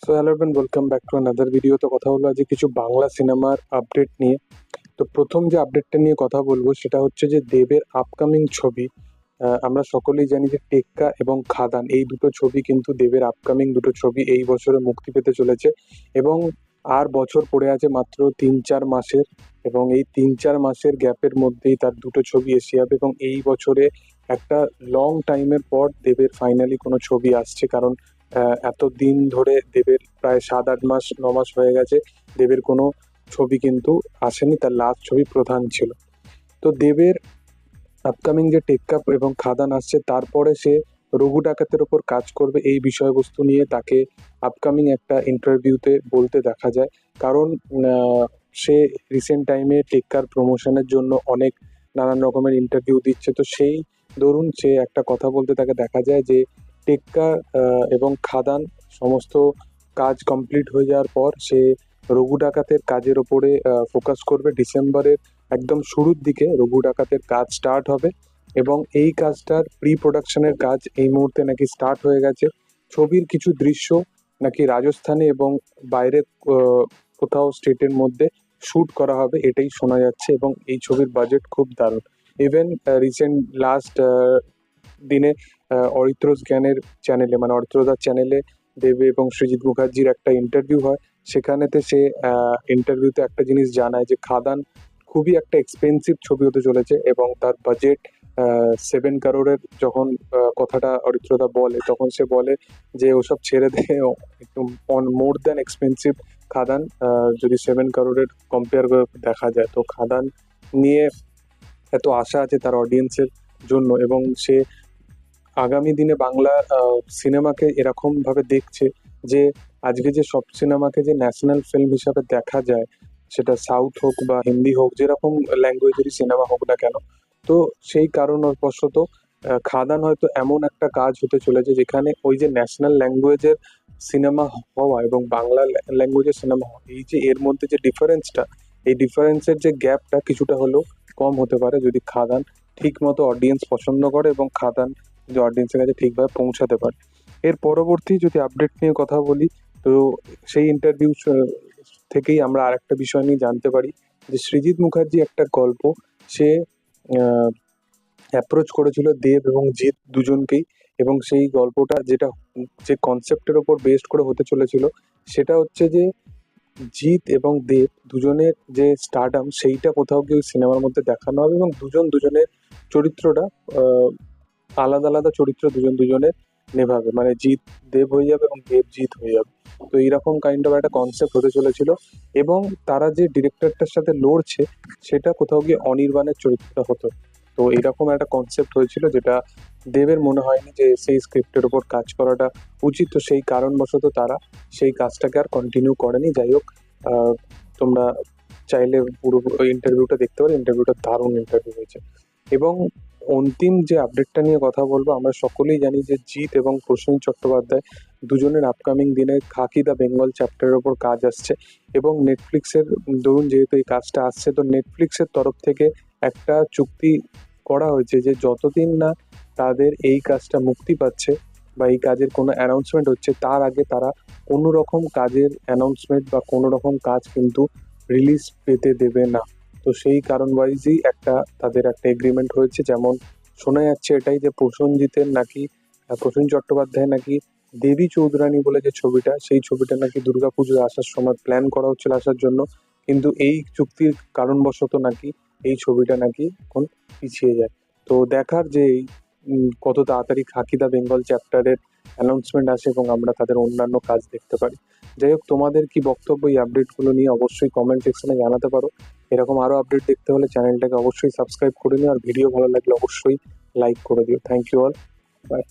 So hello everyone, welcome back to another video. তো কথা হলো আজকে কিছু বাংলা সিনেমার আপডেট নিয়ে। তো প্রথম যে আপডেটটা নিয়ে কথা বলবো সেটা হচ্ছে যে দেবের আপকামিং ছবি। আমরা সকলেই জানি যে টেক্কা এবং খাদান এই দুটো ছবি কিন্তু দেবের আপকামিং দুটো ছবি এই বছরে মুক্তি পেতে চলেছে। এবং আর বছর পড়ে আছে মাত্র 3-4 মাসের। এবং এই 3-4 মাসের গ্যাপের মধ্যেই তার দুটো ছবি এসে যাবে এবং এই বছরে একটা লং টাইমের পর দেবের ফাইনালি কোনো ছবি আসছে। কারণ এতদিন ধরে দেবের প্রায় 7-8 মাস 9 মাস হয়ে গেছে দেবের কোনো ছবি কিন্তু আসেনি। তার লাস্ট ছবি প্রধান ছিল। তো দেবের আপকামিং যে টেক্কা এবং খাদান আসছে, তারপরে সে রঘু ডাকাতের ওপর কাজ করবে এই বিষয়বস্তু নিয়ে তাকে আপকামিং একটা ইন্টারভিউতে বলতে দেখা যায়। কারণ সে রিসেন্ট টাইমে টেক্কার প্রমোশনের জন্য অনেক নানান রকমের ইন্টারভিউ দিচ্ছে। তো সেই দরুন সে একটা কথা বলতে তাকে দেখা যায় যে টেক্কা এবং খাদান সমস্ত কাজ কমপ্লিট হয়ে যাওয়ার পর সে রঘু ডাকাতের কাজের ওপরে ফোকাস করবে। ডিসেম্বরের একদম শুরুর দিকে রঘু ডাকাতের কাজ স্টার্ট হবে এবং এই কাজটার প্রি প্রোডাকশনের কাজ এই মুহূর্তে নাকি স্টার্ট হয়ে গেছে। ছবির কিছু দৃশ্য নাকি রাজস্থানে এবং বাইরে কোথাও স্টেটের মধ্যে শুট করা হবে এটাই শোনা যাচ্ছে এবং এই ছবির বাজেট খুব দারুণ। ইভেন রিসেন্ট লাস্ট দিনে অরিত্রস জ্ঞানের চ্যানেলে মানে অরিত্রদার চ্যানেলে দেবে এবং সৃজিত মুখার্জির একটা ইন্টারভিউ হয়। সেখানেতে সে ইন্টারভিউতে একটা জিনিস জানায় যে খাদান খুবই একটা এক্সপেন্সিভ ছবি হতে চলেছে এবং তার বাজেট 7 কারোরের। যখন কথাটা অরিত্রদা বলে তখন সে বলে যে ওসব ছেড়ে দিয়ে একটু অন মোর দ্যান এক্সপেন্সিভ খাদান যদি 7 কারোরের কম্পেয়ার করে দেখা যায়। তো খাদান নিয়ে এত আশা আছে তার অডিয়েন্সের জন্য এবং সে আগামী দিনে বাংলা সিনেমাকে এরকম ভাবে দেখছে যে আজকে যে সব সিনেমাকে যে ন্যাশনাল ফিল্ম হিসাবে দেখা যায়, সেটা সাউথ হোক বা হিন্দি হোক, যেরকম ল্যাঙ্গুয়েজেরই সিনেমা হোক না কেন, তো সেই কারণবশত খাদান হয়তো এমন একটা কাজ হতে চলেছে যেখানে ওই যে ন্যাশনাল ল্যাঙ্গুয়েজের সিনেমা হওয়া এবং বাংলা ল্যাঙ্গুয়েজের সিনেমা হওয়া, এই যে এর মধ্যে যে ডিফারেন্সটা, এই ডিফারেন্সের যে গ্যাপটা কিছুটা হলেও কম হতে পারে যদি খাদান ঠিক মতো অডিয়েন্স পছন্দ করে এবং খাদান যে অডিয়েন্সের কাছে ঠিকভাবে পৌঁছাতে পারে। এর পরবর্তী যদি আপডেট নিয়ে কথা বলি, তো সেই ইন্টারভিউ থেকেই আমরা আরেকটা বিষয় নিয়ে জানতে পারি যে সৃজিত মুখার্জি একটা গল্প সে অ্যাপ্রোচ করেছিল দেব এবং জিৎ দুজনকেই। এবং সেই গল্পটা যেটা যে কনসেপ্টের ওপর বেসড করে হতে চলেছিল সেটা হচ্ছে যে জিৎ এবং দেব দুজনের যে স্টারডাম সেইটা কোথাও গিয়ে সিনেমার মধ্যে দেখানো হবে এবং দুজন দুজনের চরিত্রটা আহ, আলাদা আলাদা চরিত্র দুজন দুজনের নেভাবে, মানে জিৎ দেব হয়ে যাবে এবং দেব জিৎ হয়ে যাবে। তো এইরকম কাইন্ড অফ একটা কনসেপ্ট হতে চলেছিল এবং তারা যে ডিরেক্টরটার সাথে লড়ছে সেটা কোথাও গিয়ে অনির্বাণের চরিত্রটা হতো। তো এরকম একটা কনসেপ্ট হয়েছিল যেটা দেবের মনে হয়নি যে সেই স্ক্রিপ্টের উপর কাজ করাটা উচিত। তো সেই কারণবশত তারা সেই কাজটাকে আর কন্টিনিউ করেনি। যাই হোক, আহ, তোমরা চাইলে পুরো ইন্টারভিউটা দেখতে পারো, ইন্টারভিউটা দারুণ ইন্টারভিউ হয়েছে। এবং অন্তিম যে আপডেটটা নিয়ে কথা বলবো, আমরা সকলেই জানি যে জিৎ এবং প্রসেনজিৎ চট্টোপাধ্যায় দুজনের আপকামিং দিনে খাকি দ্য বেঙ্গল চ্যাপ্টারের ওপর কাজ আসছে এবং নেটফ্লিক্সের দরুন যেহেতু এই কাজটা আসছে, তো নেটফ্লিক্সের তরফ থেকে একটা চুক্তি করা হয়েছে যে যতদিন না তাদের এই কাজটা মুক্তি পাচ্ছে বা এই কাজের কোনো অ্যানাউন্সমেন্ট হচ্ছে তার আগে তারা কোনো রকম কাজের অ্যানাউন্সমেন্ট বা কোনো রকম কাজ কিন্তু রিলিজ পেতে দেবে না। তো সেই কারণ ওয়াইজই একটা তাদের একটা এগ্রিমেন্ট হয়েছে। যেমন শোনা যাচ্ছে এটাই যে প্রসেনজিতের নাকি প্রসেনজিৎ চট্টোপাধ্যায় নাকি দেবী চৌধুরানী বলে যে ছবিটা, সেই ছবিটা নাকি দুর্গাপুজোয় আসার সময় প্ল্যান করা হচ্ছিল আসার জন্য, কিন্তু এই চুক্তির কারণবশত নাকি এই ছবিটা নাকি এখন পিছিয়ে যায়। তো দেখার যে কত তাড়াতাড়ি খাকি দা বেঙ্গল চ্যাপ্টারের অ্যানাউন্সমেন্ট আসে এবং আমরা তাদের অন্যান্য কাজ দেখতে পারি। যাই হোক, তোমাদের কি বক্তব্য এই আপডেটগুলো নিয়ে অবশ্যই কমেন্ট সেকশনে জানাতে পারো। এরকম আরো আপডেট দেখতে হলে চ্যানেলটাকে অবশ্যই সাবস্ক্রাইব করে নিও আর ভিডিও ভালো লাগলে অবশ্যই লাইক করে দিও। Thank you all, by.